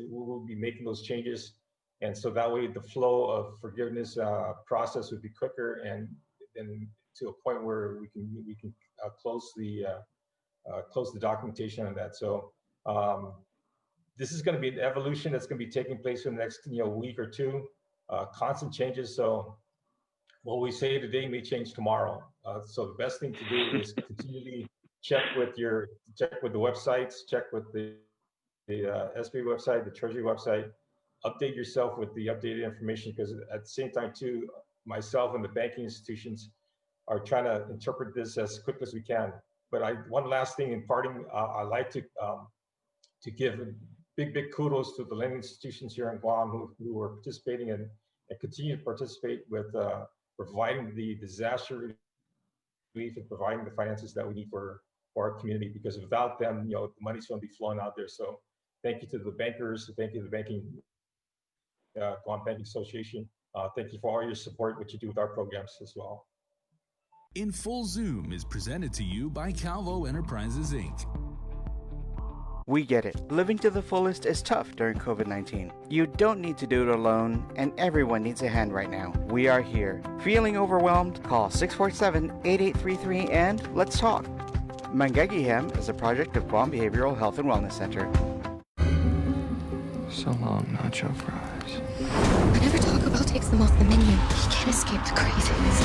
will be making those changes, and so that way the flow of forgiveness process would be quicker, and to a point where we can close the documentation on that. So this is going to be an evolution that's going to be taking place in the next week or 2. Constant changes. So what we say today may change tomorrow. So the best thing to do is continually check with the websites, check with the SBA website, the Treasury website, update yourself with the updated information, because at the same time too, myself and the banking institutions are trying to interpret this as quick as we can. But one last thing in parting, I'd like to give big kudos to the lending institutions here in Guam who are participating and continue to participate with providing the disaster relief and providing the finances that we need for our community, because without them, the money's going to be flowing out there. So thank you to the bankers, thank you to the Guam Banking Association. Thank you for all your support, what you do with our programs as well. In Full Zoom is presented to you by Calvo Enterprises, Inc. We get it. Living to the fullest is tough during COVID-19. You don't need to do it alone, and everyone needs a hand right now. We are here. Feeling overwhelmed? Call 647-8833 and let's talk. Mangagihem is a project of Guam Behavioral Health and Wellness Center. So long, nacho fries. Whenever Taco Bell takes them off the menu, he can't escape the cravings.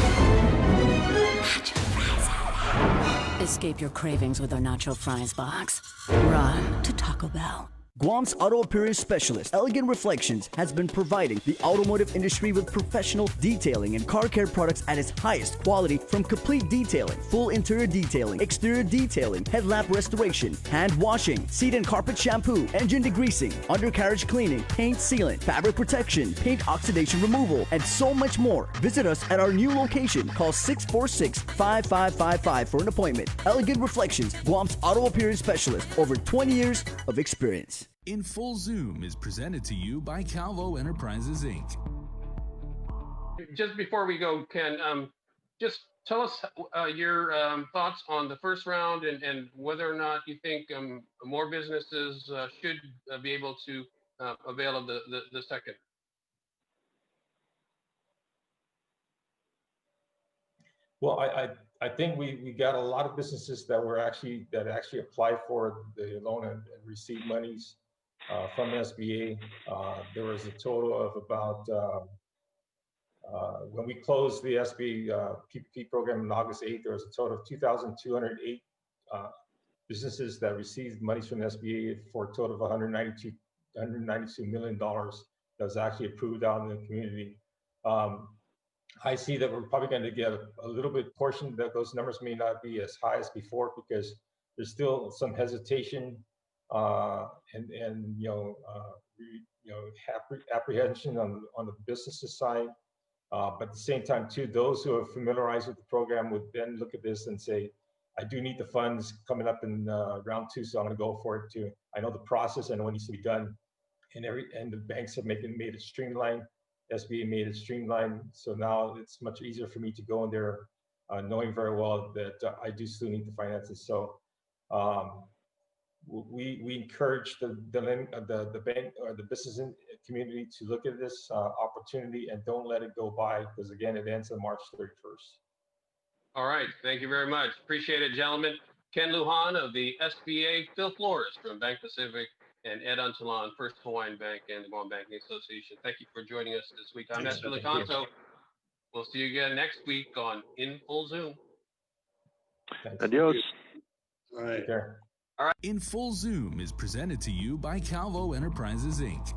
Nacho fries. Escape your cravings with our nacho fries box. Run to Taco Bell. Guam's auto appearance specialist, Elegant Reflections, has been providing the automotive industry with professional detailing and car care products at its highest quality, from complete detailing, full interior detailing, exterior detailing, headlamp restoration, hand washing, seat and carpet shampoo, engine degreasing, undercarriage cleaning, paint sealant, fabric protection, paint oxidation removal, and so much more. Visit us at our new location. Call 646-5555 for an appointment. Elegant Reflections, Guam's auto appearance specialist, over 20 years of experience. In Full Zoom is presented to you by Calvo Enterprises, Inc. Just before we go, Ken, just tell us your thoughts on the first round and whether or not you think more businesses should be able to avail of the second. Well, I think we got a lot of businesses that actually applied for the loan and received monies from SBA. There was a total of about, when we closed the SBA PPP program on August 8th, there was a total of 2,208 businesses that received monies from the SBA for a total of $192 million that was actually approved out in the community. I see that we're probably going to get a little bit portion, that those numbers may not be as high as before because there's still some hesitation and apprehension on the businesses side. But at the same time, too, those who are familiarized with the program would then look at this and say, I do need the funds coming up in round 2, so I'm going to go for it too. I know the process, I know what needs to be done, and the banks have made it streamlined. SBA made it streamlined, so now it's much easier for me to go in there, knowing very well that I do still need the finances. So we encourage the bank or the business community to look at this opportunity and don't let it go by, because again, it ends on March 31st. All right, thank you very much. Appreciate it, gentlemen. Ken Lujan of the SBA, Phil Flores from Bank Pacific, and Ed Untitled, First Hawaiian Bank and the Guam Banking Association. Thank you for joining us this week. I'm Nestor Licanto. We'll see you again next week on In Full Zoom. Adios. All right. Take care. All right. In Full Zoom is presented to you by Calvo Enterprises, Inc.